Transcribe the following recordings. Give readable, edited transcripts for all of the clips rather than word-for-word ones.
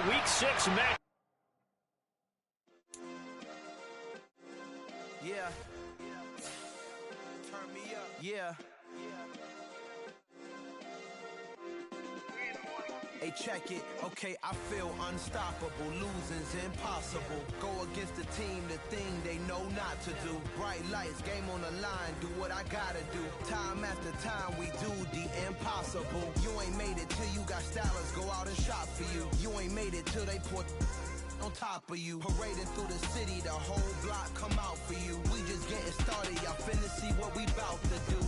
Week 6 match. Yeah. Turn me up. Yeah. Hey, check it. Okay, I feel unstoppable. Losing's impossible. Go against the team, the thing they know not to do. Bright lights, game on the line. Do what I gotta do. Time after time, we do the impossible. You ain't made it till you got stylers. Go out and shop for you. You ain't made it till they put on top of you. Parading through the city, the whole block come out for you. We just getting started. Y'all finna see what we bout to do.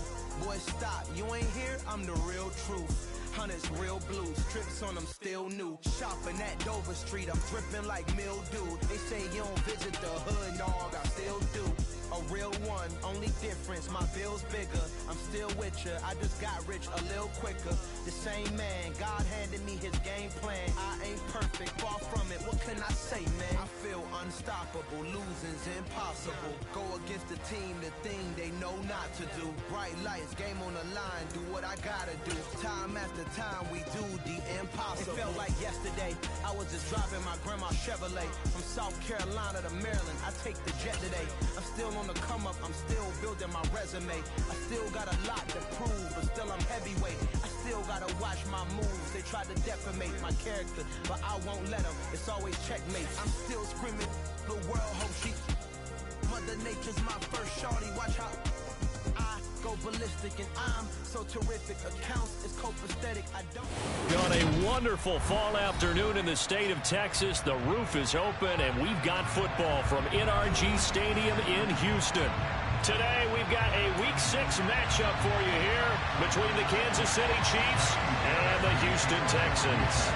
Boy, stop. You ain't here? I'm the real truth. Hunters, real blues, strips on them still new. Shopping at Dover Street, I'm dripping like mildew. They say you don't visit the hood, dog, I still do. A real one, only difference, my bill's bigger. I'm still with ya, I just got rich a little quicker. The same man, God handed me his game plan. I ain't perfect, far from it, what can I say, man? I feel unstoppable, losing's impossible. Go against the team, the thing they know not to do. Bright lights, game on the line, do what I gotta do. Time after time, we do the impossible. It felt like yesterday, I was just driving my grandma's Chevrolet. From South Carolina to Maryland, I take the jet today. I'm still on the come up, I'm still building my resume. I still got a lot to prove, but still I'm heavyweight. I still gotta watch my moves. They try to defamate my character, but I won't let them. It's always checkmate. I'm still screaming, the world hope she. Mother Nature's my first shorty. Watch how I go ballistic, and I'm so terrific. Accounts is copacetic. I don't. On a wonderful fall afternoon in the state of Texas, the roof is open, and we've got football from NRG Stadium in Houston. Today, we've got a Week 6 matchup for you here between the Kansas City Chiefs and the Houston Texans.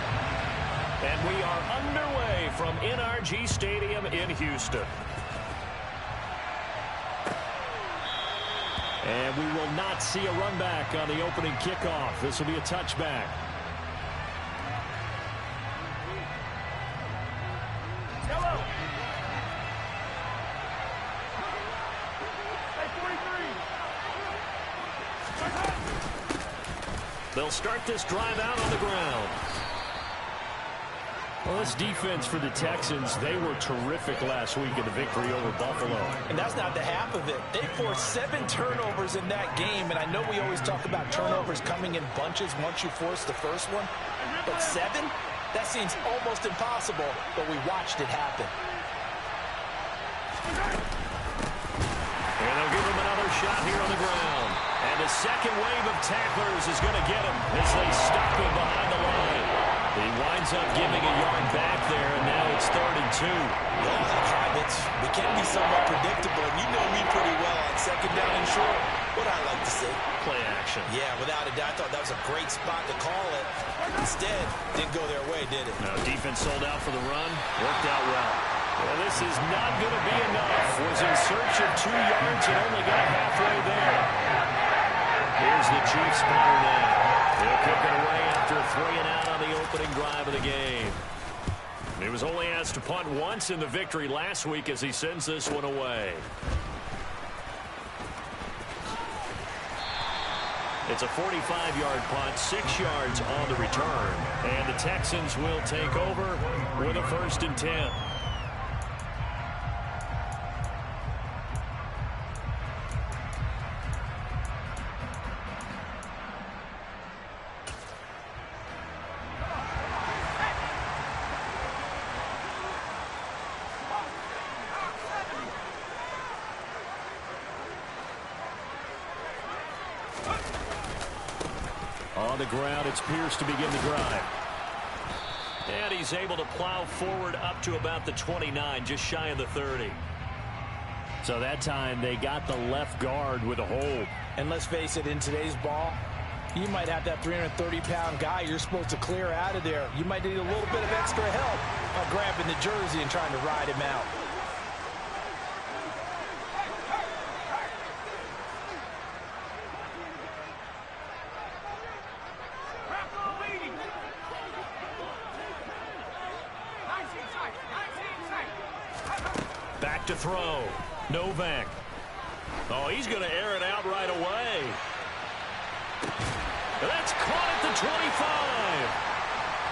And we are underway from NRG Stadium in Houston. And we will not see a run back on the opening kickoff. This will be a touchback. They'll start this drive out on the ground. Well, this defense for the Texans, they were terrific last week in the victory over Buffalo. And that's not the half of it. They forced 7 turnovers in that game, and I know we always talk about turnovers coming in bunches once you force the first one, but 7? That seems almost impossible, but we watched it happen. And they'll give him another shot here on the ground. And the second wave of tacklers is going to get him as they stop him behind the line. He winds up giving a yard back there, and now it's 3rd and 2. Yeah, we can be somewhat predictable, and you know me pretty well on 2nd down and short. What I like to say. Play action. Yeah, without a doubt, I thought that was a great spot to call it. Instead, didn't go their way, did it? No, defense sold out for the run. Worked out well. Well, this is not going to be enough. Was in search of 2 yards and only got halfway there. Here's the Chiefs punter now. They'll kick it away after a 3-and-out on the opening drive of the game. He was only asked to punt once in the victory last week as he sends this one away. It's a 45-yard punt, 6 yards on the return. And the Texans will take over with a 1st and 10. On the ground, it's Pierce to begin the drive. And he's able to plow forward up to about the 29, just shy of the 30. So that time they got the left guard with a hold. And let's face it, in today's ball, you might have that 330-pound guy you're supposed to clear out of there. You might need a little bit of extra help by grabbing the jersey and trying to ride him out. Back to throw. Novak. Oh, he's going to air it out right away. That's caught at the 25.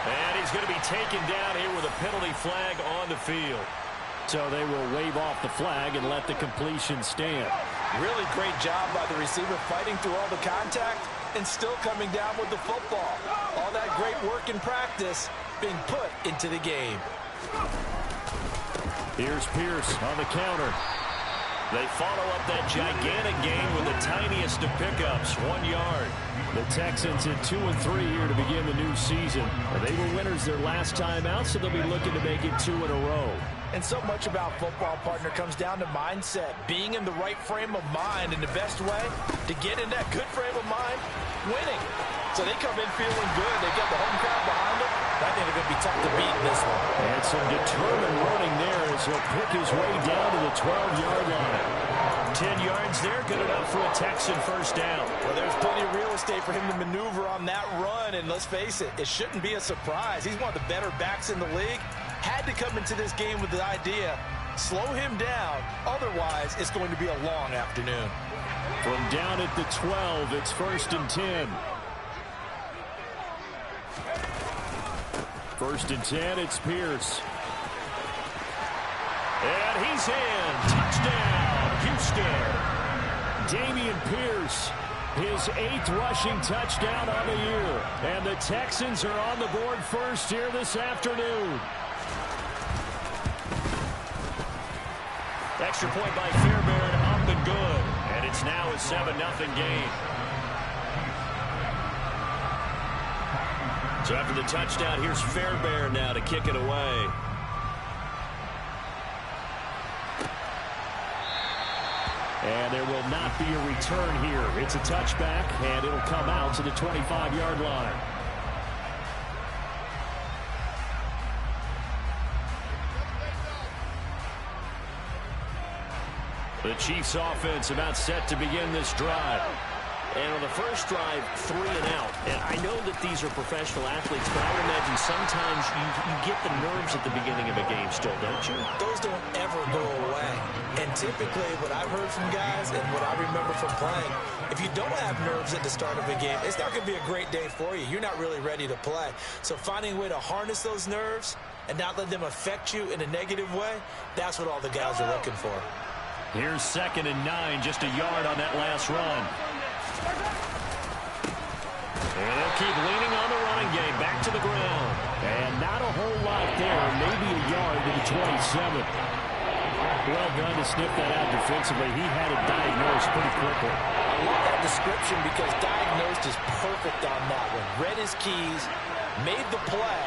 And he's going to be taken down here with a penalty flag on the field. So they will wave off the flag and let the completion stand. Really great job by the receiver fighting through all the contact and still coming down with the football. All that great work in practice being put into the game. Here's Pierce on the counter. They follow up that gigantic gain with the tiniest of pickups, 1 yard. The Texans at 2-3 here to begin the new season. They were winners their last time out, so they'll be looking to make it 2 in a row. And so much about football, partner, comes down to mindset. Being in the right frame of mind, and the best way to get in that good frame of mind, winning. So they come in feeling good. They got the home crowd behind them. I think they're going to be tough to beat in this one. And some determined running there as he'll pick his way down to the 12-yard line. 10 yards there, good enough for a Texan first down. Well, there's plenty of real estate for him to maneuver on that run, and let's face it, it shouldn't be a surprise. He's one of the better backs in the league. Had to come into this game with the idea, slow him down, otherwise it's going to be a long afternoon. From down at the 12, it's 1st and 10. 1st and 10, it's Pierce. And he's in. Touchdown, Houston. Dameon Pierce, his 8th rushing touchdown on the year. And the Texans are on the board first here this afternoon. Extra point by Fairbairn, up and good. And it's now a 7-0 game. So after the touchdown, here's Fairbairn now to kick it away. And there will not be a return here. It's a touchback, and it'll come out to the 25-yard line. The Chiefs offense about set to begin this drive. And on the first drive, 3 and out. And I know that these are professional athletes, but I would imagine sometimes you get the nerves at the beginning of a game still, don't you? Those don't ever go away. And typically what I've heard from guys and what I remember from playing, if you don't have nerves at the start of a game, it's not going to be a great day for you. You're not really ready to play. So finding a way to harness those nerves and not let them affect you in a negative way, that's what all the guys are looking for. Here's 2nd and 9, just a yard on that last run. And they'll keep leaning on the running game, back to the ground. And not a whole lot there, maybe a yard to the 27. Well done to sniff that out defensively. He had it diagnosed pretty quickly. I love that description because diagnosed is perfect on that one. Read his keys, made the play,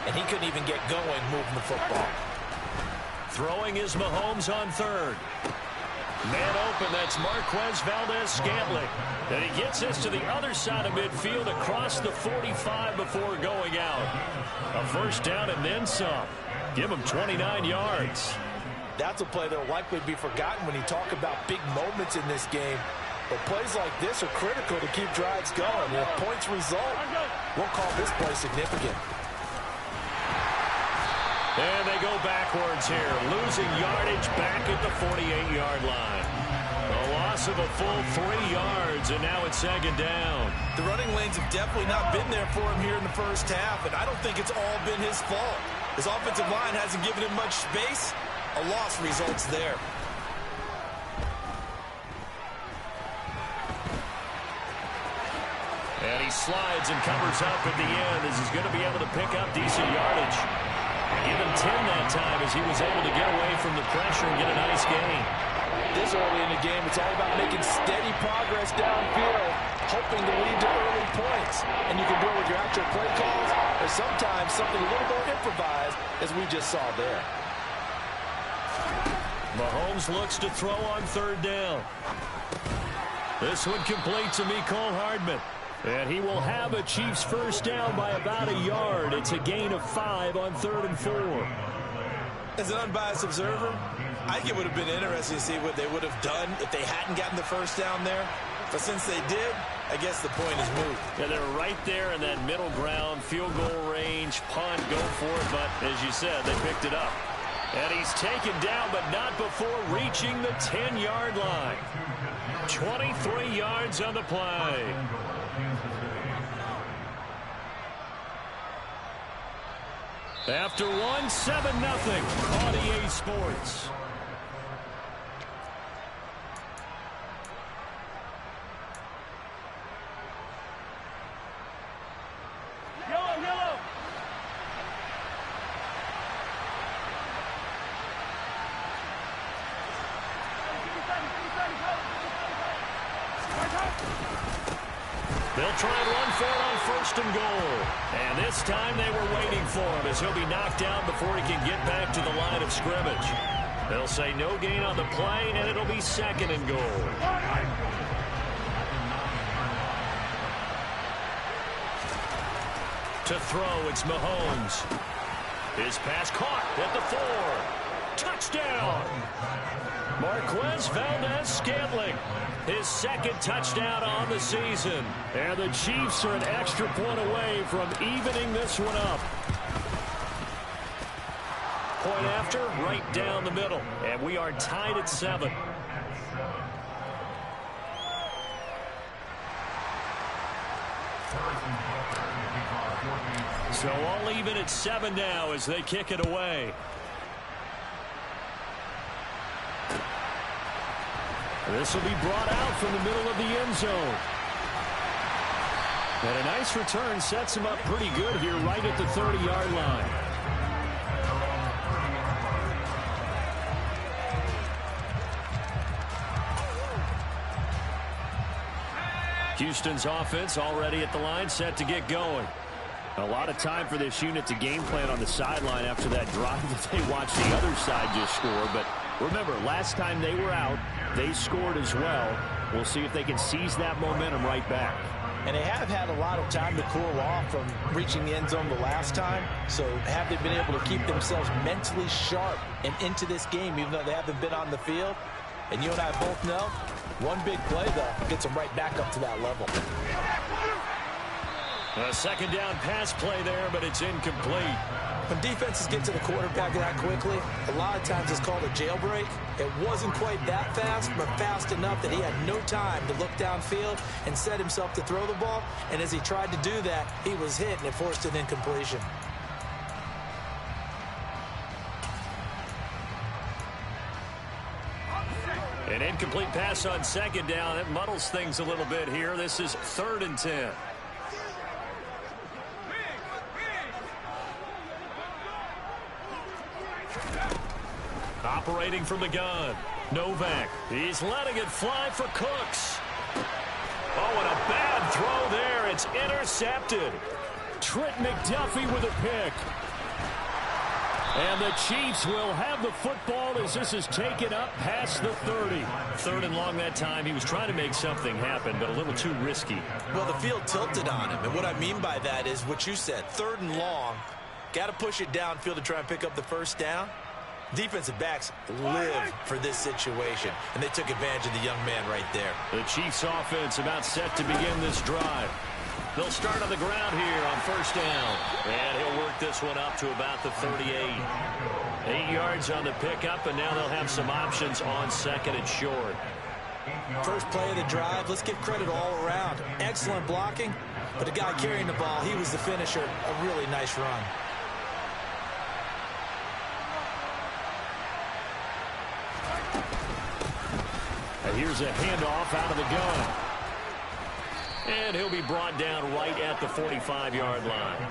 and he couldn't even get going moving the football. Throwing is Mahomes on 3rd. Man open, that's Marquez Valdez-Scantling. And he gets this to the other side of midfield across the 45 before going out. A first down and then some. Give him 29 yards. That's a play that will likely be forgotten when you talk about big moments in this game. But plays like this are critical to keep drives going. And if points result, we'll call this play significant. And they go backwards here, losing yardage back at the 48-yard line. A loss of a full 3 yards, and now it's 2nd down. The running lanes have definitely not been there for him here in the first half, and I don't think it's all been his fault. His offensive line hasn't given him much space. A loss results there. And he slides and covers up at the end as he's going to be able to pick up decent yardage. Give him 10 that time as he was able to get away from the pressure and get a nice gain. This early in the game, it's all about making steady progress downfield, hoping to lead to early points. And you can do it with your actual play calls, or sometimes something a little more improvised, as we just saw there. Mahomes looks to throw on 3rd down. This one complete to Mecole Hardman. And he will have a Chiefs first down by about a yard. It's a gain of 5 on 3rd and 4. As an unbiased observer, I think it would have been interesting to see what they would have done if they hadn't gotten the first down there. But since they did, I guess the point is moot. Yeah, they're right there in that middle ground, field goal range, punt, go for it. But as you said, they picked it up. And he's taken down, but not before reaching the 10-yard line. 23 yards on the play. After one, 7-0. On EA Sports. They'll try and run for it on 1st and goal. And this time they were waiting for him as he'll be knocked down before he can get back to the line of scrimmage. They'll say no gain on the play, and it'll be 2nd and goal. To throw, it's Mahomes. His pass caught at the 4. Touchdown! Marquez Valdez-Scantling, his 2nd touchdown on the season. And the Chiefs are an extra point away from evening this one up. Point after, right down the middle. And we are tied at 7. So all even at 7 now as they kick it away. This will be brought out from the middle of the end zone. And a nice return sets him up pretty good here right at the 30-yard line. Houston's offense already at the line, set to get going. A lot of time for this unit to game plan on the sideline after that drive that they watched the other side just score. But remember, last time they were out, they scored as well. We'll see if they can seize that momentum right back. And they have had a lot of time to cool off from reaching the end zone the last time. So have they been able to keep themselves mentally sharp and into this game, even though they haven't been on the field? And you and I both know, one big play, though, gets them right back up to that level. A 2nd down pass play there, but it's incomplete. When defenses get to the quarterback that quickly, a lot of times it's called a jailbreak. It wasn't quite that fast, but fast enough that he had no time to look downfield and set himself to throw the ball. And as he tried to do that, he was hit, and it forced an incompletion. An incomplete pass on 2nd down. It muddles things a little bit here. This is 3rd and 10. Operating from the gun, Novak. He's letting it fly for Cooks. Oh, and a bad throw there. It's intercepted. Trent McDuffie with a pick. And the Chiefs will have the football as this is taken up past the 30. 3rd and long that time. He was trying to make something happen, but a little too risky. Well, the field tilted on him, and what I mean by that is what you said. 3rd and long. Got to push it downfield to try and pick up the 1st down. Defensive backs live for this situation, and they took advantage of the young man right there. The Chiefs offense about set to begin this drive. They'll start on the ground here on 1st down. And he'll work this one up to about the 38. 8 yards on the pickup, and now they'll have some options on 2nd and short. First play of the drive, let's give credit all around. Excellent blocking, but the guy carrying the ball, he was the finisher. A really nice run. And here's a handoff out of the gun. And he'll be brought down right at the 45-yard line.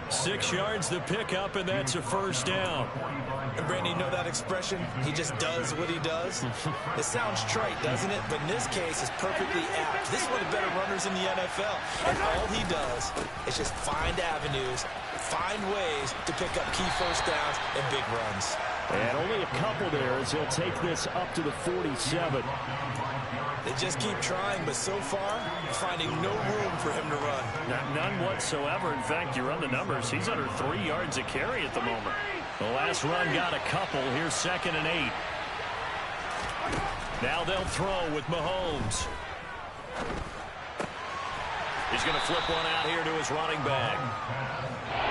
6 yards the pickup, and that's a 1st down. And Brandon, you know that expression? He just does what he does? It sounds trite, doesn't it? But in this case, it's perfectly apt. This is one of the better runners in the NFL. And all he does is just find avenues, find ways to pick up key 1st downs and big runs. And only a couple there as he'll take this up to the 47. They just keep trying, but so far, finding no room for him to run. None whatsoever. In fact, you run the numbers. He's under 3 yards a carry at the moment. The last run got a couple. Here's 2nd and 8. Now they'll throw with Mahomes. He's going to flip one out here to his running back.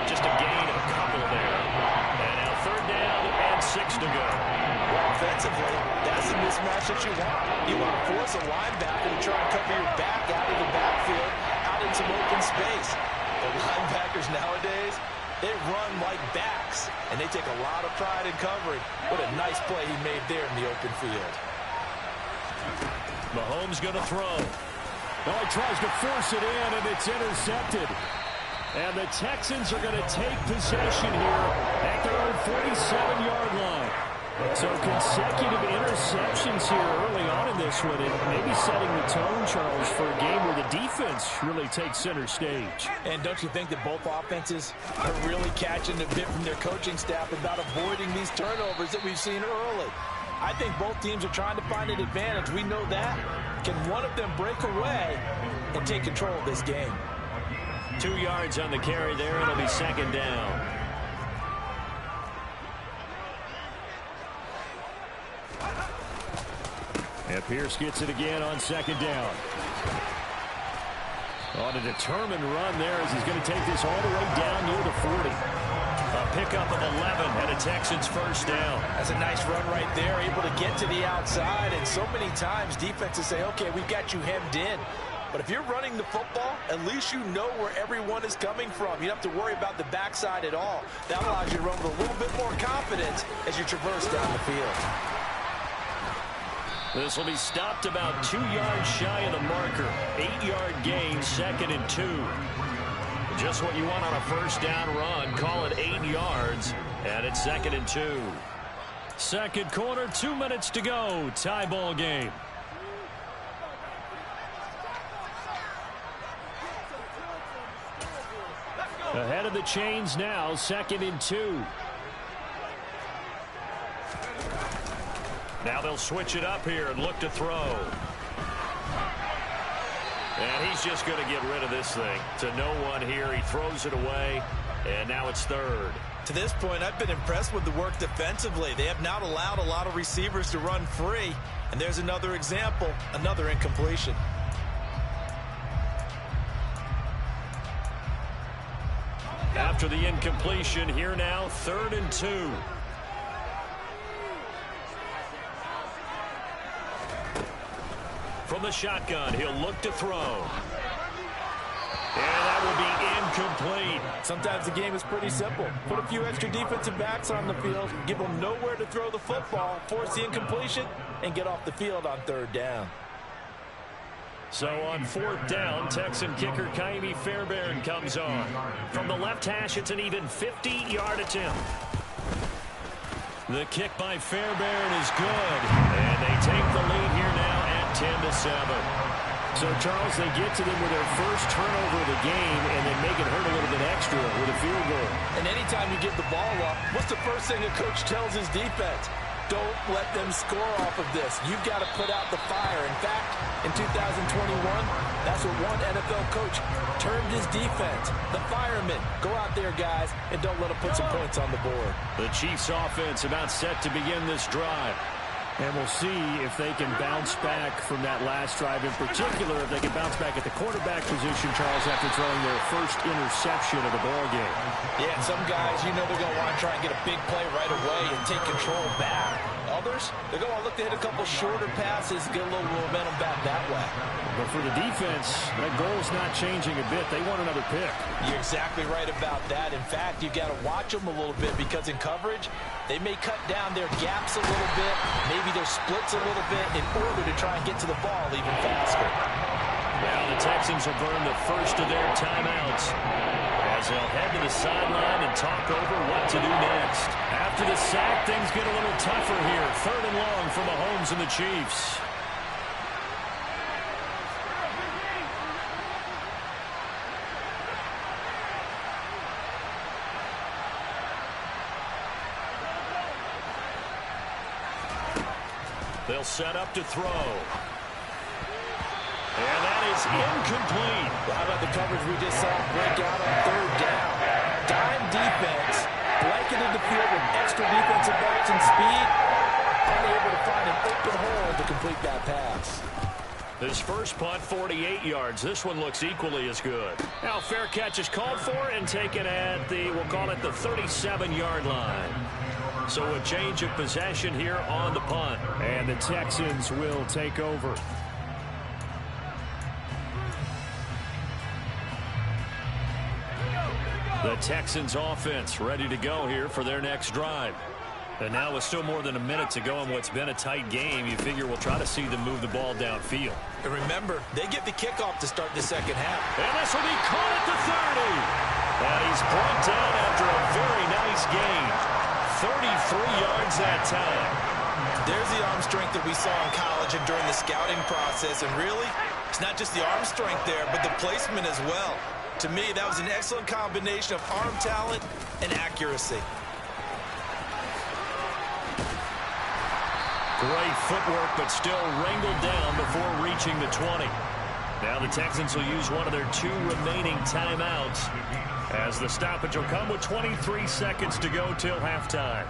Just a gain of a couple there. And now 3rd down and 6 to go. Well, offensively, that's the mismatch that you want. You want to force a linebacker to try and cover your back out of the backfield, out in some open space. The linebackers nowadays, They run like backs, and they take a lot of pride in covering. What a nice play he made there in the open field. Mahomes going to throw. Oh, he tries to force it in, and it's intercepted. And the Texans are going to take possession here at their own 47-yard line. So consecutive interceptions here early on in this one, and maybe setting the tone, Charles, for a game where the defense really takes center stage. And don't you think that both offenses are really catching a bit from their coaching staff about avoiding these turnovers that we've seen early? I think both teams are trying to find an advantage. We know that. Can one of them break away and take control of this game? 2 yards on the carry there. It'll be second down. And Pierce gets it again on second down. On a determined run there as he's going to take this all the way down near the 40. A pickup of 11 and a Texans first down. That's a nice run right there, able to get to the outside. And so many times defenses say, okay, we've got you hemmed in. But if you're running the football, at least you know where everyone is coming from. You don't have to worry about the backside at all. That allows you to run with a little bit more confidence as you traverse down the field. This will be stopped about 2 yards shy of the marker. 8-yard gain, 2nd and 2. Just what you want on a first down run. Call it 8 yards, and it's 2nd and 2. Second quarter, 2 minutes to go. Tie ball game. Ahead of the chains now, 2nd and 2. Now they'll switch it up here and look to throw. And he's just going to get rid of this thing. To no one here. He throws it away, and now it's third. To this point, I've been impressed with the work defensively. They have not allowed a lot of receivers to run free. And there's another example, another incompletion. After the incompletion, here now, 3rd and 2. From the shotgun, he'll look to throw. And that will be incomplete. Sometimes the game is pretty simple. Put a few extra defensive backs on the field, give them nowhere to throw the football, force the incompletion, and get off the field on 3rd down. So on 4th down, Texan kicker Kaimi Fairbairn comes on. From the left hash, it's an even 50-yard attempt. The kick by Fairbairn is good. And they take the lead here now at 10-7. So, Charles, they get to them with their first turnover of the game and then make it hurt a little bit extra with a field goal. And anytime you give the ball up, what's the first thing a coach tells his defense? Don't let them score off of this. You've got to put out the fire. In fact, in 2021, that's what one NFL coach termed his defense. The firemen. Go out there, guys, and don't let them put some points on the board. The Chiefs offense about set to begin this drive. And we'll see if they can bounce back from that last drive. In particular, if they can bounce back at the quarterback position, Charles, after throwing their first interception of the ballgame. Yeah, and some guys, you know they're going to want to try and get a big play right away and take control back. Others, they're going to look to hit a couple shorter passes, get a little momentum back that way. But for the defense, that goal's not changing a bit. They want another pick. You're exactly right about that. In fact, you've got to watch them a little bit because in coverage, they may cut down their gaps a little bit, maybe their splits a little bit in order to try and get to the ball even faster. Now the Texans will burn the first of their timeouts as they'll head to the sideline and talk over what to do next. After the sack, things get a little tougher here. 3rd and long for Mahomes and the Chiefs. They'll set up to throw. And that is incomplete. Well, how about the coverage we just saw break out on 3rd down? Dime defense, blanketed the field with extra defensive backs and speed, unable to find an open hole to complete that pass. His first punt, 48 yards. This one looks equally as good. Now, fair catch is called for and taken at the, we'll call it the 37-yard line. So a change of possession here on the punt. And the Texans will take over. The Texans offense ready to go here for their next drive. And now with still more than a minute to go in what's been a tight game, you figure we'll try to see them move the ball downfield. And remember, they get the kickoff to start the second half. And this will be caught at the 30. And he's brought down after a very nice gain. 33 yards that time. There's the arm strength that we saw in college and during the scouting process. And really, it's not just the arm strength there, but the placement as well. To me, that was an excellent combination of arm talent and accuracy. Great footwork, but still wrangled down before reaching the 20. Now the Texans will use one of their 2 remaining timeouts as the stoppage will come with 23 seconds to go till halftime.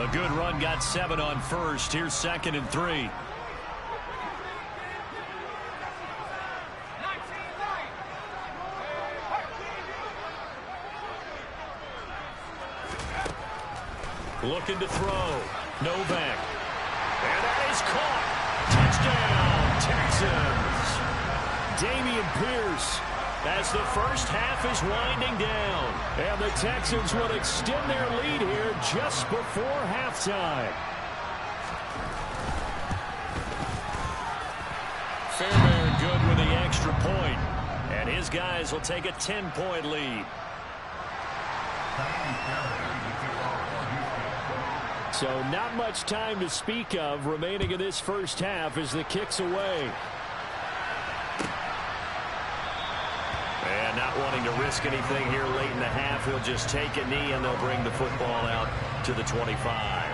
A good run got 7 on first. Here's 2nd and 3. Looking to throw. Novak. And that is caught. Touchdown, Texans. Dameon Pierce as the first half is winding down. And the Texans will extend their lead here just before halftime. Fairbairn good with the extra point. And his guys will take a 10-point lead. So not much time to speak of remaining in this first half as the kick's away. And not wanting to risk anything here late in the half, he'll just take a knee and they'll bring the football out to the 25.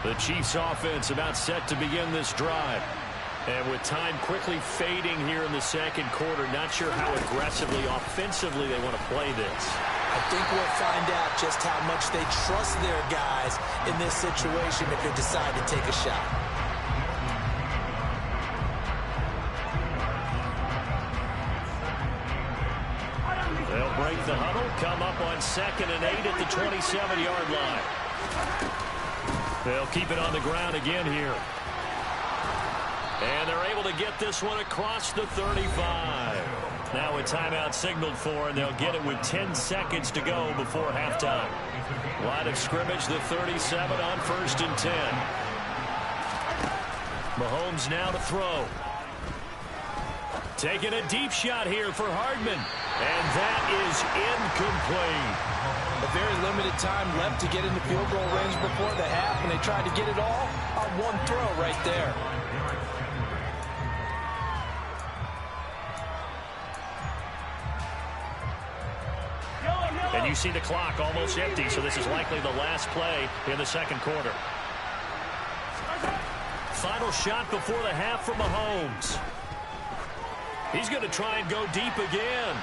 The Chiefs offense about set to begin this drive. And with time quickly fading here in the second quarter, not sure how aggressively, offensively they want to play this. I think we'll find out just how much they trust their guys in this situation if they decide to take a shot. They'll break the huddle, come up on 2nd and 8 at the 27-yard line. They'll keep it on the ground again here. And they're able to get this one across the 35. Now a timeout signaled for, and they'll get it with 10 seconds to go before halftime. Line of scrimmage, the 37 on 1st and 10. Mahomes now to throw. Taking a deep shot here for Hardman. And that is incomplete. A very limited time left to get into field goal range before the half, and they tried to get it all on one throw right there. And you see the clock almost empty, so this is likely the last play in the second quarter. Final shot before the half from Mahomes. He's going to try and go deep again.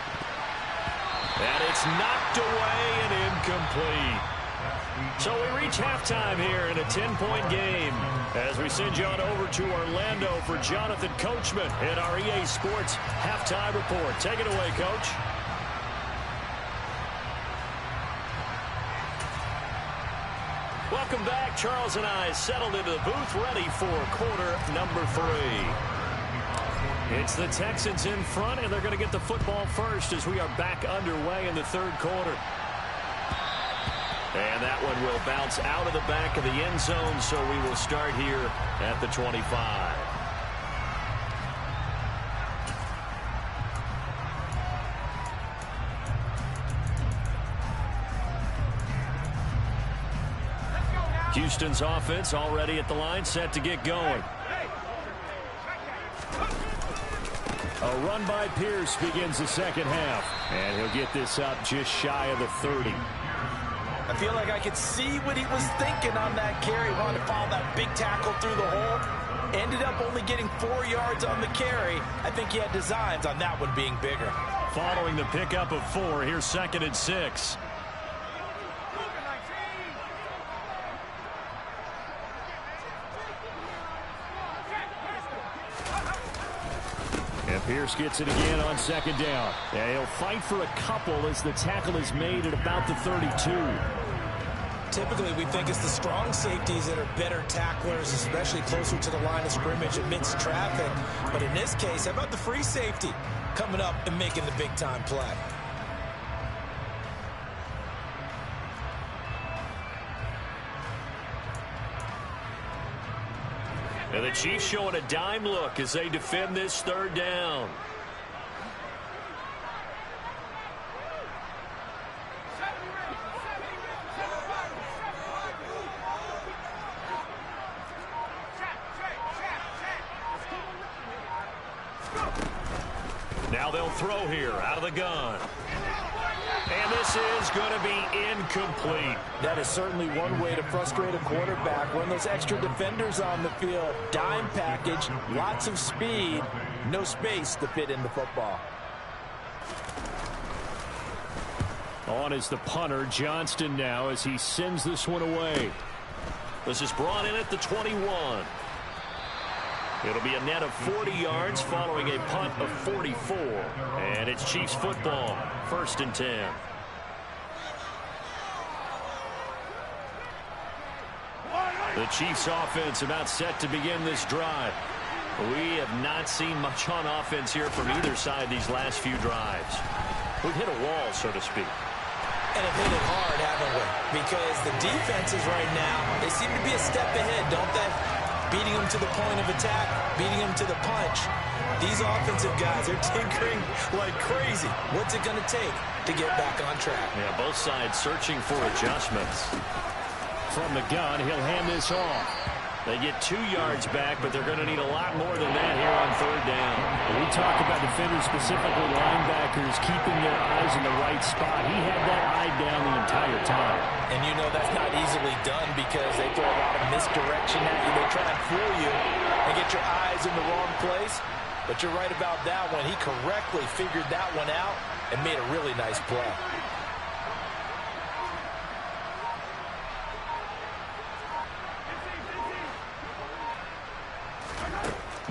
And it's knocked away and incomplete. So we reach halftime here in a 10-point game as we send you on over to Orlando for Jonathan Coachman in our EA Sports halftime report. Take it away, Coach. Welcome back. Charles and I settled into the booth, ready for quarter number 3. It's the Texans in front, and they're going to get the football first as we are back underway in the third quarter. And that one will bounce out of the back of the end zone, so we will start here at the 25. Houston's offense already at the line, set to get going. A run by Pierce begins the second half. And he'll get this up just shy of the 30. I feel like I could see what he was thinking on that carry. Wanted to follow that big tackle through the hole. Ended up only getting 4 yards on the carry. I think he had designs on that one being bigger. Following the pickup of 4, here's 2nd and 6. And Pierce gets it again on 2nd down. And he'll fight for a couple as the tackle is made at about the 32. Typically, we think it's the strong safeties that are better tacklers, especially closer to the line of scrimmage amidst traffic. But in this case, how about the free safety coming up and making the big-time play? And the Chiefs showing a dime look as they defend this third down. Now they'll throw here out of the gun. And this is going to be incomplete. That is certainly one way to frustrate a quarterback. Run those extra defenders on the field. Dime package, lots of speed, no space to fit in the football. On is the punter, Johnston now, as he sends this one away. This is brought in at the 21. It'll be a net of 40 yards following a punt of 44. And it's Chiefs football, 1st and 10. The Chiefs offense about set to begin this drive. We have not seen much on offense here from either side these last few drives. We've hit a wall, so to speak. And have hit it hard, haven't we? Because the defenses right now, they seem to be a step ahead, don't they? Beating them to the point of attack, beating them to the punch. These offensive guys, they're tinkering like crazy. What's it going to take to get back on track? Yeah, both sides searching for adjustments. From the gun, he'll hand this off. They get 2 yards back, but they're going to need a lot more than that here on third down. We talk about defenders, specifically linebackers, keeping their eyes in the right spot. He had that eye down the entire time. And you know that's not easily done because they throw a lot of misdirection at you. They try and fool you and get your eyes in the wrong place. But you're right about that one. He correctly figured that one out and made a really nice play.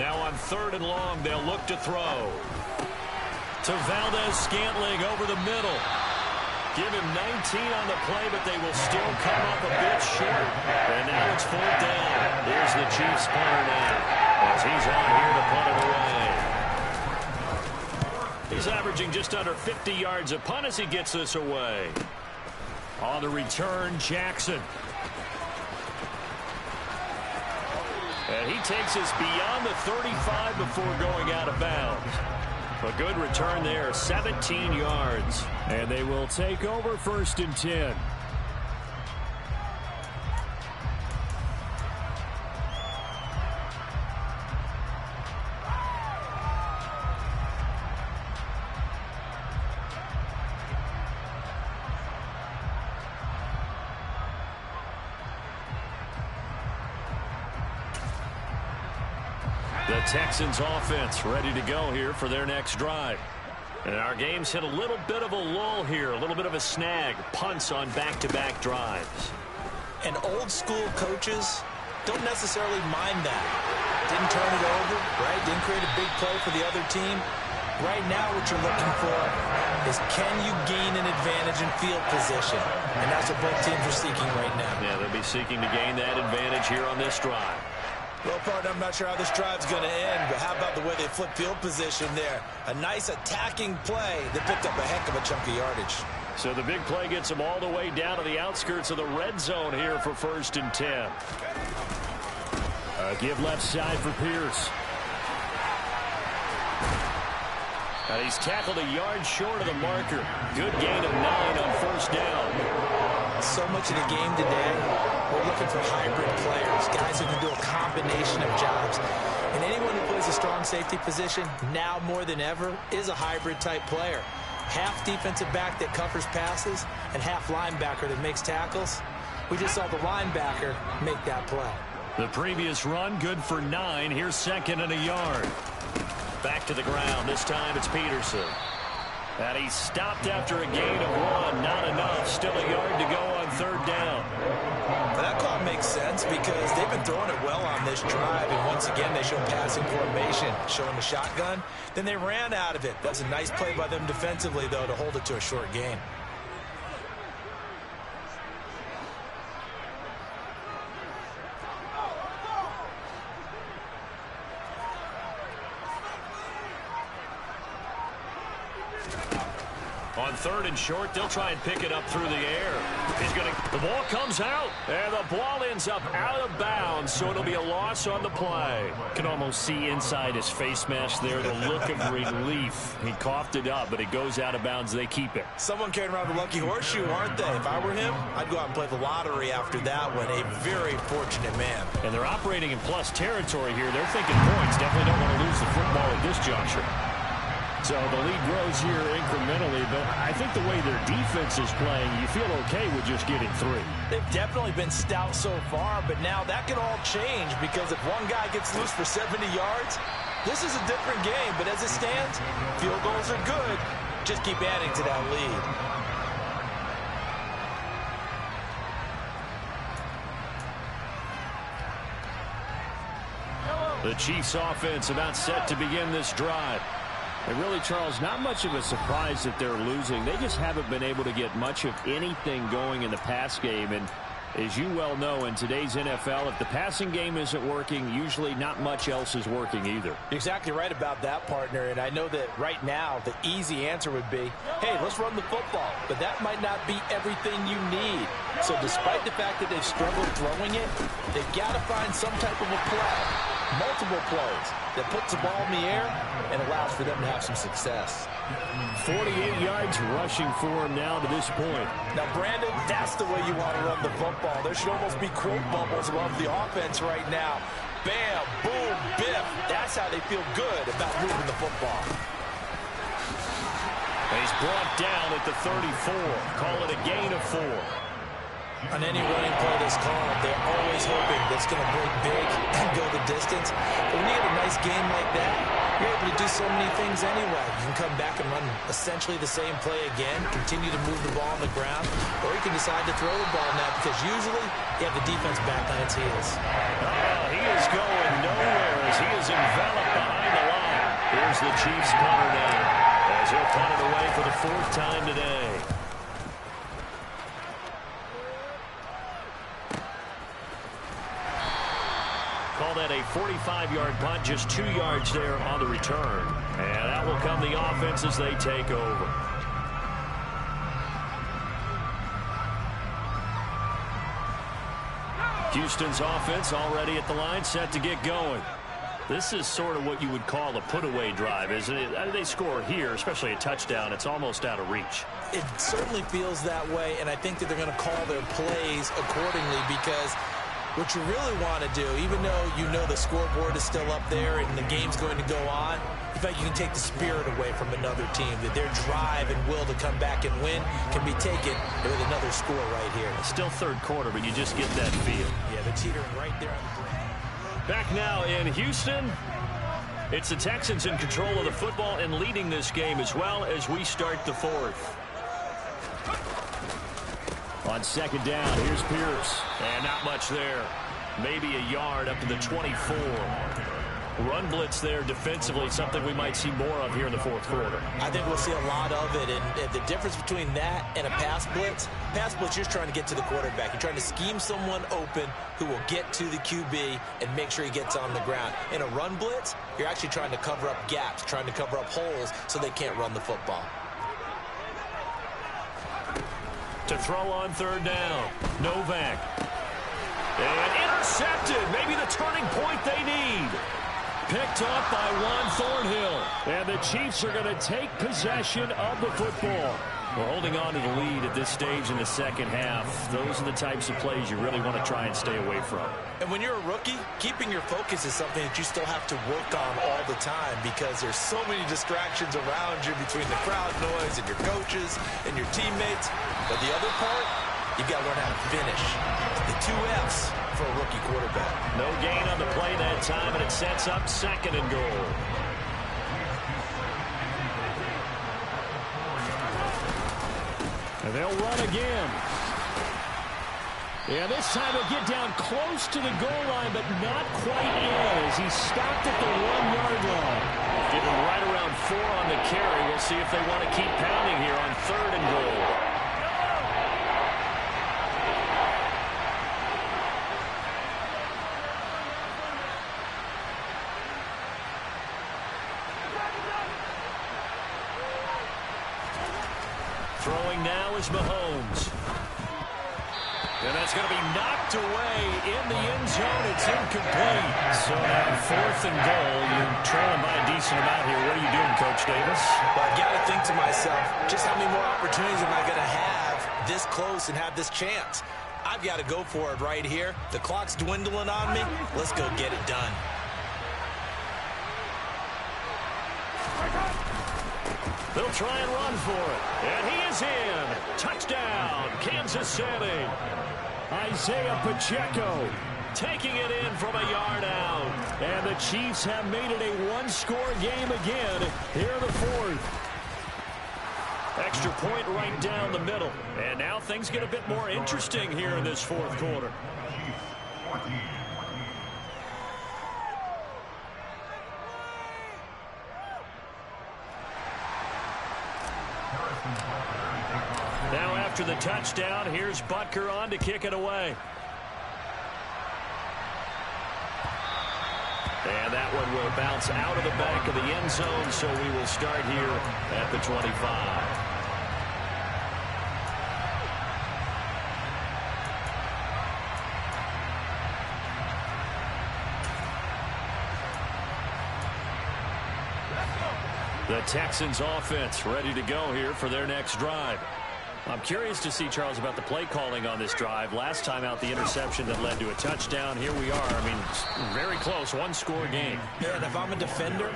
Now on 3rd and long, they'll look to throw. To Valdez-Scantling over the middle. Give him 19 on the play, but they will still come up a bit short. And now it's 4th down. Here's the Chiefs punter now, as he's on here to punt it away. He's averaging just under 50 yards a punt as he gets this away. On the return, Jackson. And he takes us beyond the 35 before going out of bounds. A good return there, 17 yards. And they will take over 1st and 10. The Texans offense ready to go here for their next drive. And our game's hit a little bit of a lull here, a little bit of a snag. Punts on back-to-back drives. And old school coaches don't necessarily mind that. Didn't turn it over, right? Didn't create a big play for the other team. Right now what you're looking for is can you gain an advantage in field position? And that's what both teams are seeking right now. Yeah, they'll be seeking to gain that advantage here on this drive. Well, partner, I'm not sure how this drive's going to end, but how about the way they flip field position there? A nice attacking play that picked up a heck of a chunk of yardage. So the big play gets them all the way down to the outskirts of the red zone here for 1st and 10. Give left side for Pierce. And he's tackled a yard short of the marker. Good gain of 9 on 1st down. So much of the game today, we're looking for hybrid players, guys who can do a combination of jobs. And anyone who plays a strong safety position, now more than ever, is a hybrid type player. Half defensive back that covers passes and half linebacker that makes tackles. We just saw the linebacker make that play. The previous run, good for 9. Here's 2nd and a yard. Back to the ground. This time it's Peterson. And he stopped after a gain of 1. Not enough. Still a yard to go on 3rd down. But that call makes sense because they've been throwing it well on this drive. And once again, they show passing formation, showing the shotgun. Then they ran out of it. That's a nice play by them defensively, though, to hold it to a short gain. third and short. They'll try and pick it up through the air. The ball comes out, and the ball ends up out of bounds, so it'll be a loss on the play. Can almost see inside his face mask there the look of relief. He coughed it up, but it goes out of bounds. They keep it. Someone carrying around the lucky horseshoe, aren't they? If I were him, I'd go out and play the lottery after that one. A very fortunate man. And they're operating in plus territory here. They're thinking points. Definitely don't want to lose the football at this juncture. So the lead grows here incrementally, but I think the way their defense is playing, you feel okay with just getting 3. They've definitely been stout so far, but now that can all change because if one guy gets loose for 70 yards, this is a different game. But as it stands, field goals are good. Just keep adding to that lead. The Chiefs offense about set to begin this drive. And really, Charles, not much of a surprise that they're losing. They just haven't been able to get much of anything going in the pass game. And as you well know, in today's NFL, if the passing game isn't working, usually not much else is working either. You're exactly right about that, partner. And I know that right now the easy answer would be, hey, let's run the football. But that might not be everything you need. So despite the fact that they've struggled throwing it, they've got to find some type of a play. Multiple plays that puts the ball in the air and allows for them to have some success. 48 yards rushing for him now to this point. Now, Brandon, that's the way you want to run the football. There should almost be quote bubbles above the offense right now. Bam, boom, biff. That's how they feel good about moving the football. He's brought down at the 34. Call it a gain of 4. On any running play that's called, they're always hoping that's going to break big and go the distance. But when you get a nice game like that, you're able to do so many things anyway. You can come back and run essentially the same play again, continue to move the ball on the ground, or you can decide to throw the ball now because usually you have the defense back on its heels. He is going nowhere as he is enveloped behind the line. Here's the Chiefs punter now as he'll punt it away for the 4th time today. Call that a 45-yard punt, just 2 yards there on the return. And that will come the offense as they take over. Houston's offense already at the line, set to get going. This is sort of what you would call a put-away drive, isn't it? They score here, especially a touchdown. It's almost out of reach. It certainly feels that way, and I think that they're going to call their plays accordingly because what you really want to do, even though you know the scoreboard is still up there and the game's going to go on, in fact, you can take the spirit away from another team, that their drive and will to come back and win can be taken with another score right here. It's still 3rd quarter, but you just get that feel. Yeah, they're teetering right there on the brink. Back now in Houston, it's the Texans in control of the football and leading this game as well as we start the 4th. On 2nd down, here's Pierce. And not much there. Maybe a yard up to the 24. Run blitz there defensively, something we might see more of here in the 4th quarter. I think we'll see a lot of it, and the difference between that and a pass blitz, you're trying to get to the quarterback. You're trying to scheme someone open who will get to the QB and make sure he gets on the ground. In a run blitz, you're actually trying to cover up gaps, trying to cover up holes so they can't run the football. To throw on 3rd down, Novak. And intercepted, maybe the turning point they need. Picked up by Juan Thornhill. And the Chiefs are going to take possession of the football. We're holding on to the lead at this stage in the 2nd half. Those are the types of plays you really want to try and stay away from. And when you're a rookie, keeping your focus is something that you still have to work on all the time because there's so many distractions around you between the crowd noise and your coaches and your teammates. But the other part, you've got to learn how to finish. The 2 F's for a rookie quarterback. No gain on the play that time, and it sets up 2nd and goal. And they'll run again. Yeah, this time he'll get down close to the goal line, but not quite in as he stopped at the 1-yard line. Give him right around 4 on the carry. We'll see if they want to keep pounding here on 3rd and goal. Throwing now is Mahomes. And that's going to be knocked away in the end zone. It's incomplete. So now 4th and goal. You're trailing by a decent amount here. What are you doing, Coach Davis? Well, I got to think to myself, just how many more opportunities am I going to have this close and have this chance? I've got to go for it right here. The clock's dwindling on me. Let's go get it done. They'll try and run for it. And he is in. Touchdown, Kansas City. Isaiah Pacheco taking it in from a yard out. And the Chiefs have made it a one-score game again here in the 4th. Extra point right down the middle. And now things get a bit more interesting here in this 4th quarter. Now after the touchdown, here's Butker on to kick it away. And that one will bounce out of the back of the end zone, so we will start here at the 25. The Texans offense ready to go here for their next drive. I'm curious to see, Charles, about the play calling on this drive. Last time out, the interception that led to a touchdown. Here we are. I mean, very close, one-score game. Yeah, and if I'm a defender,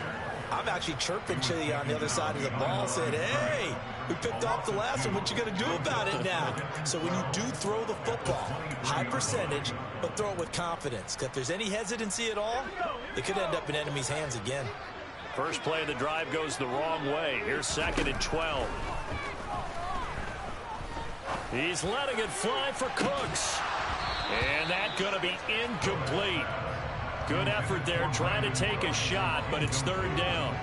I'm actually chirping to you on the other side of the ball, saying, hey, we picked off the last one. What you going to do about it now? So when you do throw the football, high percentage, but throw it with confidence. Because if there's any hesitancy at all, it could end up in enemy's hands again. First play of the drive goes the wrong way. Here's 2nd and 12. He's letting it fly for Cooks. And that's going to be incomplete. Good effort there trying to take a shot, but it's 3rd down.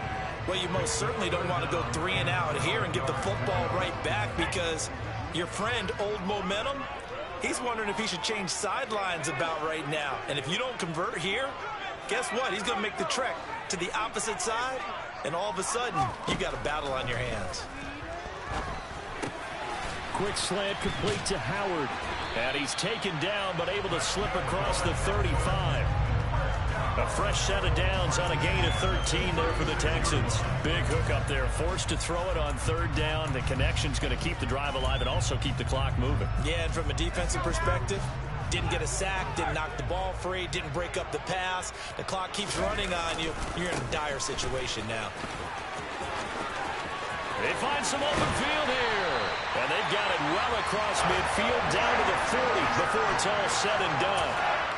Well, you most certainly don't want to go 3 and out here and give the football right back because your friend, Old Momentum, he's wondering if he should change sidelines about right now. And if you don't convert here, guess what? He's going to make the trek to the opposite side, and all of a sudden, you got a battle on your hands. Quick slant complete to Howard. And he's taken down, but able to slip across the 35. A fresh set of downs on a gain of 13 there for the Texans. Big hook up there, forced to throw it on 3rd down. The connection's going to keep the drive alive and also keep the clock moving. Yeah, and from a defensive perspective, didn't get a sack, didn't knock the ball free, didn't break up the pass. The clock keeps running on you. You're in a dire situation now. They find some open field here. And they've got it well across midfield down to the 40 before it's all said and done.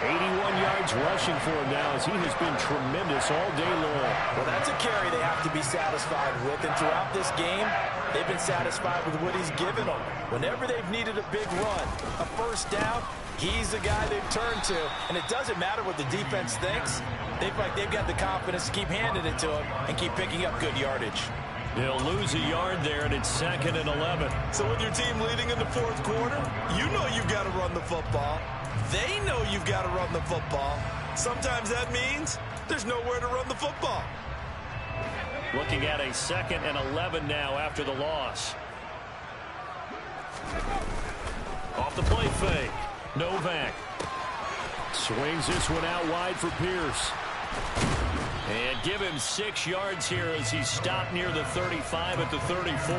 81 yards rushing for him now as he has been tremendous all day long. Well, that's a carry they have to be satisfied with. And throughout this game, they've been satisfied with what he's given them. Whenever they've needed a big run, a 1st down, he's the guy they've turned to. And it doesn't matter what the defense thinks. They've got the confidence to keep handing it to him and keep picking up good yardage. They'll lose a yard there, and it's 2nd and 11. So with your team leading in the 4th quarter, you know you've got to run the football. They know you've got to run the football. Sometimes that means there's nowhere to run the football. Looking at a 2nd and 11 now after the loss. Off the play fake. Novak swings this one out wide for Pierce. And give him 6 yards here as he stopped near the 35 at the 34.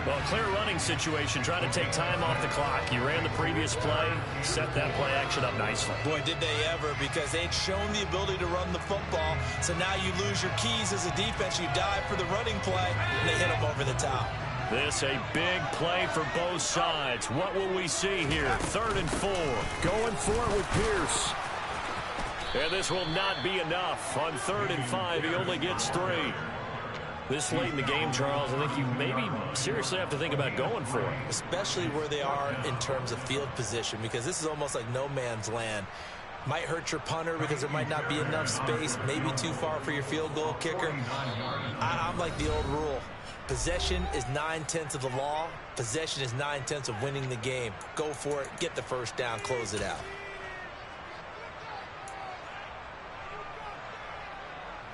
Well, clear running situation, trying to take time off the clock. You ran the previous play, set that play action up nicely. Boy, did they ever, because they'd shown the ability to run the football. So now you lose your keys as a defense. You dive for the running play, and they hit them over the top. This a big play for both sides. What will we see here? 3rd and 4. Going for it with Pierce. And this will not be enough. On 3rd and 5, he only gets 3. This late in the game, Charles, I think you maybe seriously have to think about going for it. Especially where they are in terms of field position, because this is almost like no man's land. Might hurt your punter because there might not be enough space, maybe too far for your field goal kicker. I'm like the old rule. Possession is 9/10 of the law. Possession is 9/10 of winning the game. Go for it, get the 1st down, close it out.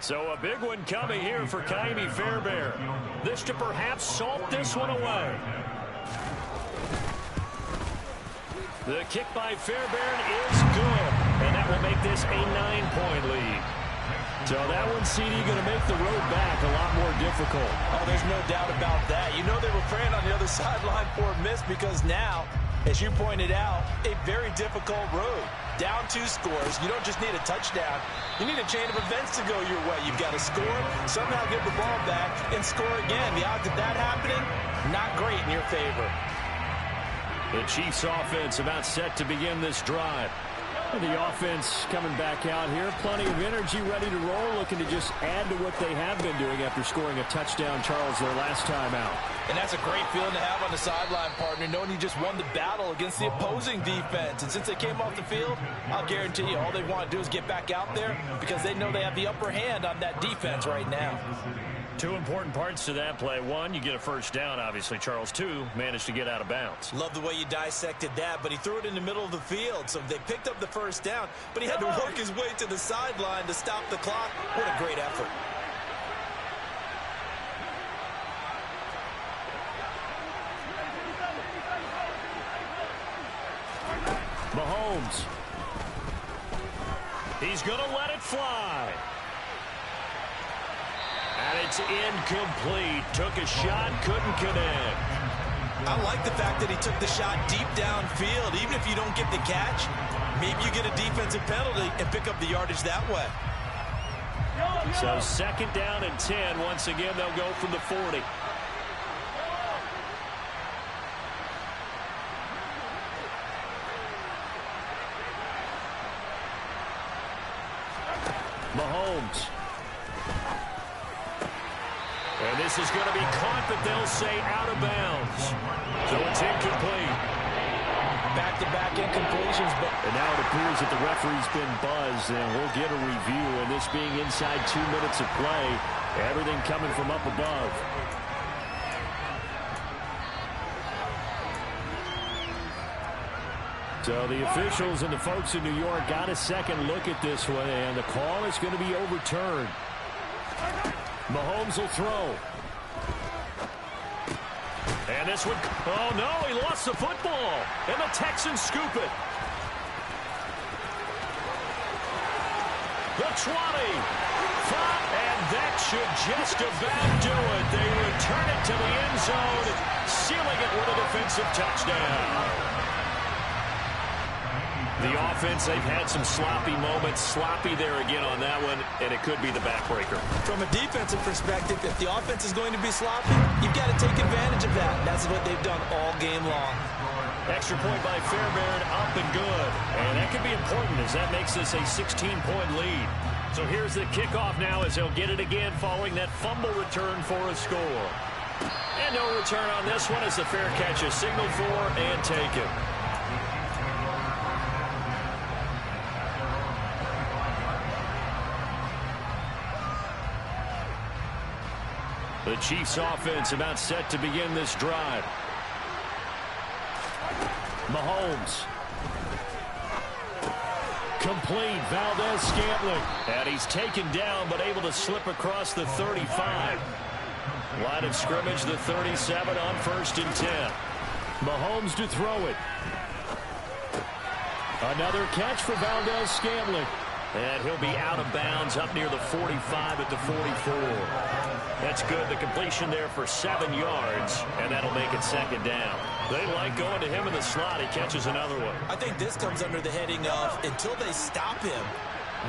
So a big one coming here for Ka'imi Fairbairn. This to perhaps salt this one away. The kick by Fairbairn is good, and that will make this a 9-point lead. So that one, CD, going to make the road back a lot more difficult. Oh, there's no doubt about that. You know they were praying on the other sideline for a miss because now, as you pointed out, a very difficult road. Down 2 scores. You don't just need a touchdown. You need a chain of events to go your way. You've got to score, somehow get the ball back, and score again. The odds of that happening, not great in your favor. The Chiefs offense about set to begin this drive. The offense coming back out here. Plenty of energy, ready to roll, looking to just add to what they have been doing after scoring a touchdown, Charles, their last time out. And that's a great feeling to have on the sideline, partner, knowing you just won the battle against the opposing defense. And since they came off the field, I'll guarantee you all they want to do is get back out there because they know they have the upper hand on that defense right now. 2 important parts to that play. 1, you get a first down, obviously. Charles, 2, managed to get out of bounds. Love the way you dissected that, but he threw it in the middle of the field. So they picked up the first down, but he had to work his way to the sideline to stop the clock. What a great effort. Mahomes. He's going to let it fly. And it's incomplete. Took a shot, couldn't connect. I like the fact that he took the shot deep downfield. Even if you don't get the catch, maybe you get a defensive penalty and pick up the yardage that way. So 2nd down and 10. Once again, they'll go from the 40. Mahomes. And this is going to be caught, but they'll say out of bounds. So it's incomplete. Back-to-back incompletions. And now it appears that the referee's been buzzed, and we'll get a review. And this being inside 2 minutes of play, everything coming from up above. So the officials and the folks in New York got a second look at this one, and the call is going to be overturned. Mahomes will throw. And this one, oh no, he lost the football. And the Texans scoop it. The 20. And that should just about do it. They return it to the end zone, sealing it with a defensive touchdown. The offense, they've had some sloppy moments. Sloppy there again on that one, and it could be the backbreaker. From a defensive perspective, if the offense is going to be sloppy, you've got to take advantage of that. That's what they've done all game long. Extra point by Fairbairn, up and good. And that could be important as that makes this a 16-point lead. So here's the kickoff now as they'll get it again following that fumble return for a score. And no return on this one as the fair catch is signaled for and taken. The Chiefs offense about set to begin this drive. Mahomes. Complete. Valdez-Scantling. And he's taken down but able to slip across the 35. Line of scrimmage, the 37 on 1st and 10. Mahomes to throw it. Another catch for Valdez-Scantling. And he'll be out of bounds up near the 45 at the 44. That's good. The completion there for 7 yards, and that'll make it 2nd down. They like going to him in the slot. He catches another one. I think this comes under the heading of until they stop him,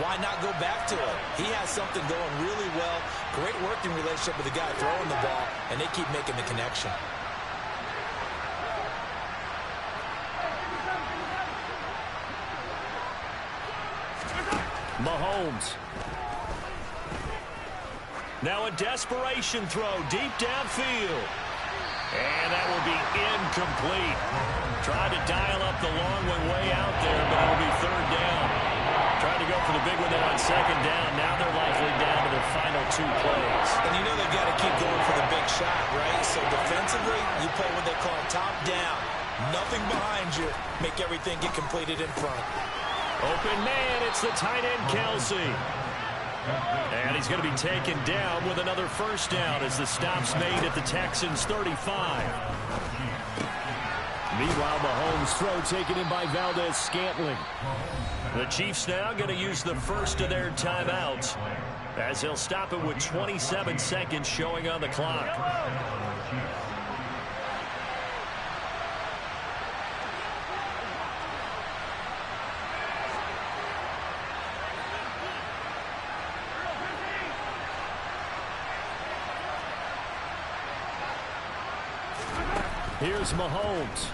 why not go back to it? He has something going really well. Great working relationship with the guy throwing the ball, and they keep making the connection. Mahomes. Now a desperation throw deep downfield. And that will be incomplete. Tried to dial up the long one way out there, but it'll be 3rd down. Tried to go for the big one there on 2nd down. Now they're likely down to their final 2 plays. And you know they've got to keep going for the big shot, right? So defensively, you play what they call top down. Nothing behind you. Make everything get completed in front. Open man, it's the tight end, Kelsey. And he's going to be taken down with another first down as the stop's made at the Texans' 35. Meanwhile, Mahomes' throw taken in by Valdez-Scantling. The Chiefs now going to use the first of their timeouts as they'll stop it with 27 seconds showing on the clock. Here's Mahomes.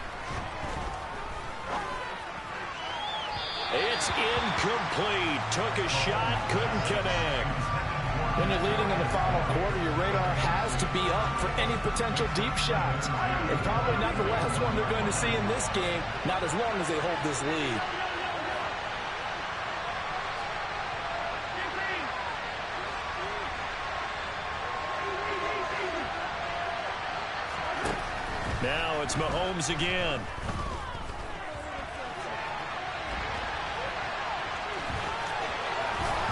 It's incomplete. Took a shot, couldn't connect. When you're leading in the final quarter, your radar has to be up for any potential deep shots. And probably not the last one they're going to see in this game, not as long as they hold this lead. Now it's Mahomes again.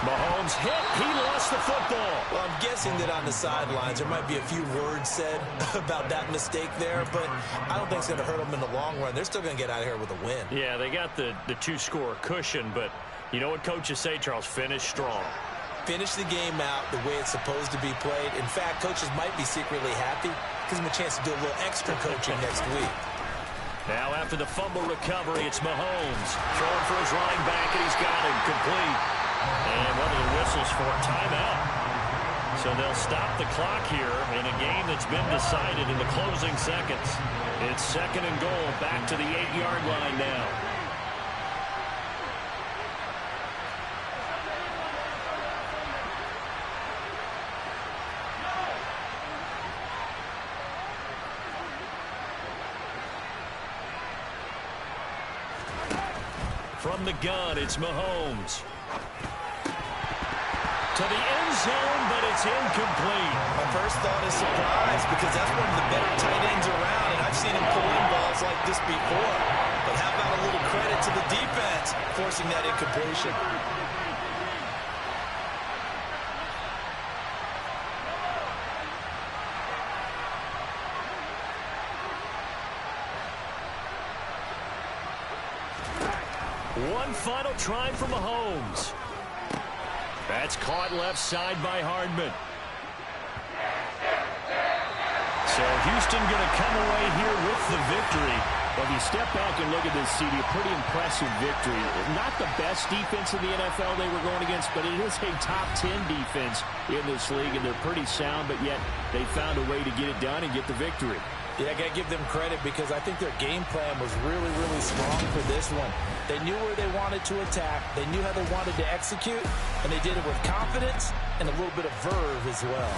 Mahomes hit. He lost the football. Well, I'm guessing that on the sidelines there might be a few words said about that mistake there, but I don't think it's going to hurt them in the long run. They're still going to get out of here with a win. Yeah, they got the two-score cushion, but you know what coaches say, Charles? Finish strong. Finish the game out the way it's supposed to be played. In fact, coaches might be secretly happy. Gives them a chance to do a little extra coaching next week. Now after the fumble recovery, it's Mahomes. Throwing for his running back, and he's got him complete. And one of the whistles for a timeout. So they'll stop the clock here in a game that's been decided in the closing seconds. It's 2nd and goal, back to the 8-yard line now. From the gun, it's Mahomes. To the end zone, but it's incomplete. My first thought is surprise because that's one of the better tight ends around, and I've seen him pull in balls like this before. But how about a little credit to the defense forcing that incompletion? One final try for Mahomes. That's caught left side by Hardman. So Houston going to come away here with the victory. Well, if you step back and look at this, CD, a pretty impressive victory. Not the best defense in the NFL they were going against, but it is a top 10 defense in this league, and they're pretty sound, but yet they found a way to get it done and get the victory. Yeah, I got to give them credit because I think their game plan was really, really strong for this one. They knew where they wanted to attack. They knew how they wanted to execute, and they did it with confidence and a little bit of verve as well.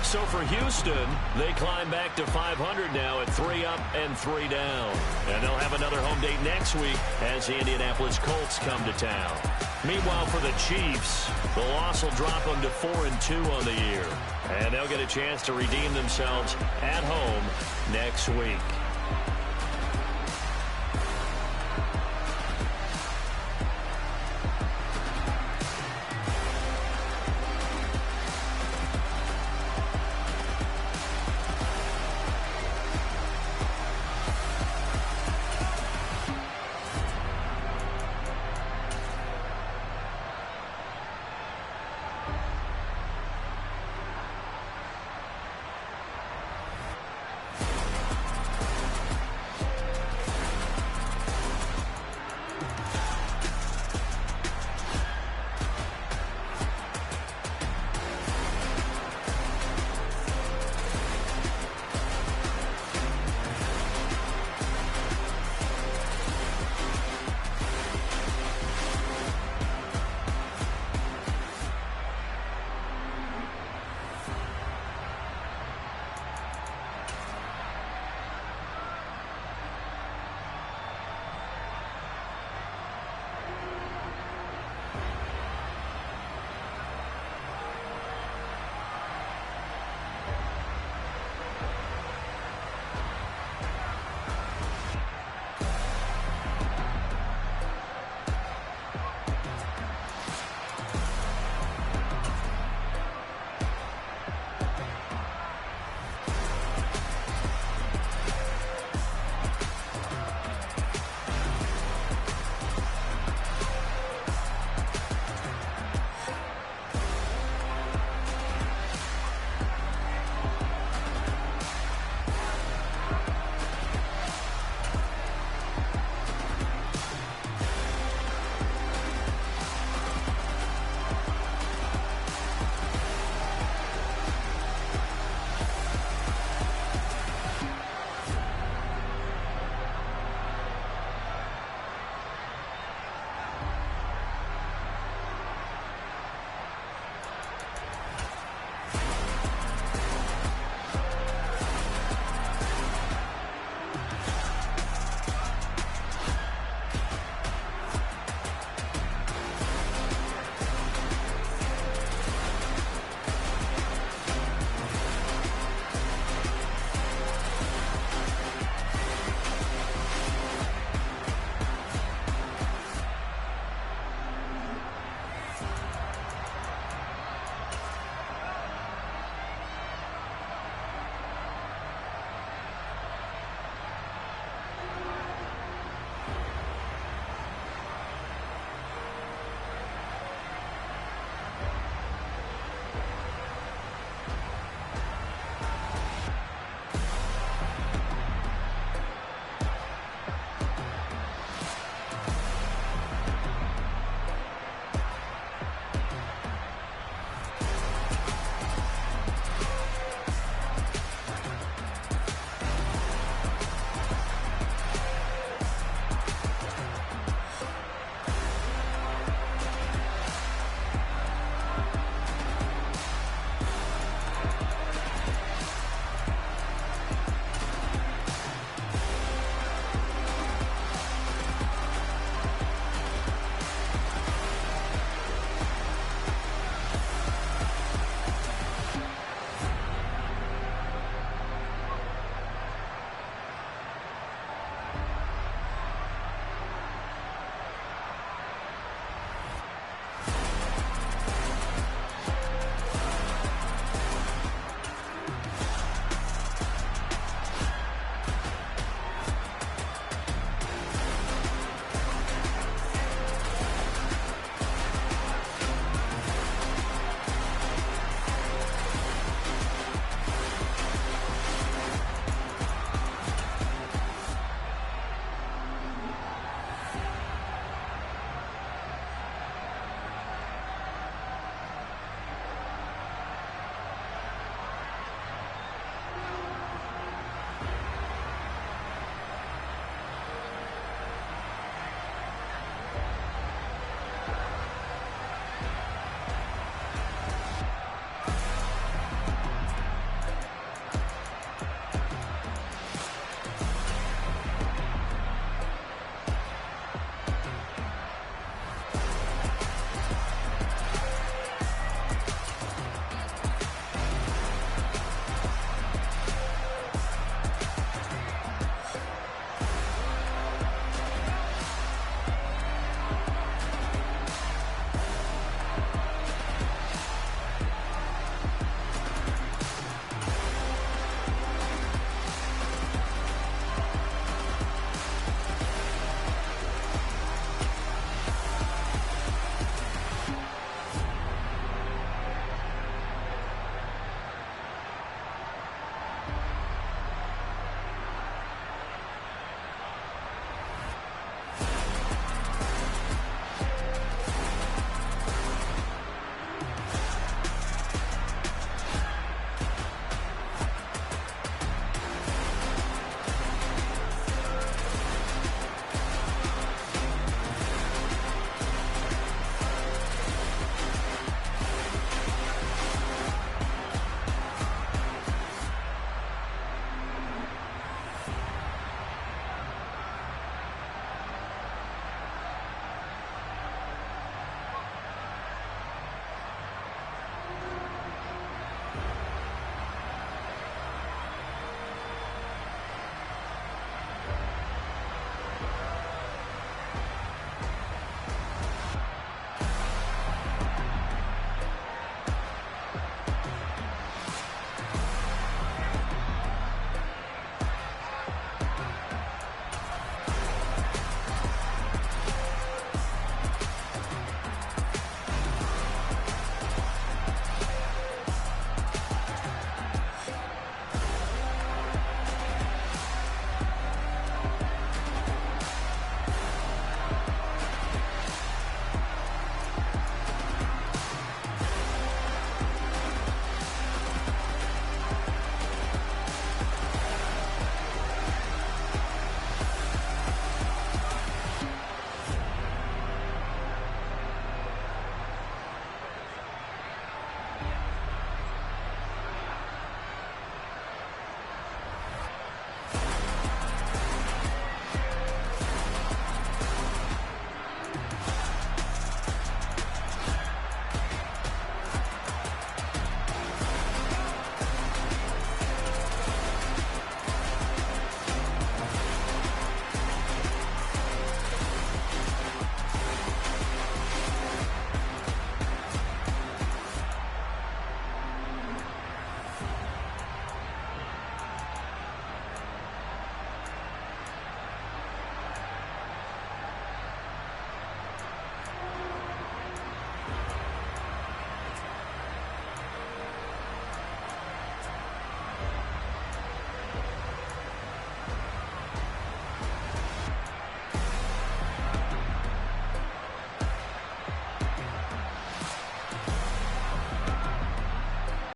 So for Houston, they climb back to 500 now at 3 up and 3 down. And they'll have another home date next week as the Indianapolis Colts come to town. Meanwhile, for the Chiefs, the loss will drop them to 4-2 on the year. And they'll get a chance to redeem themselves at home next week.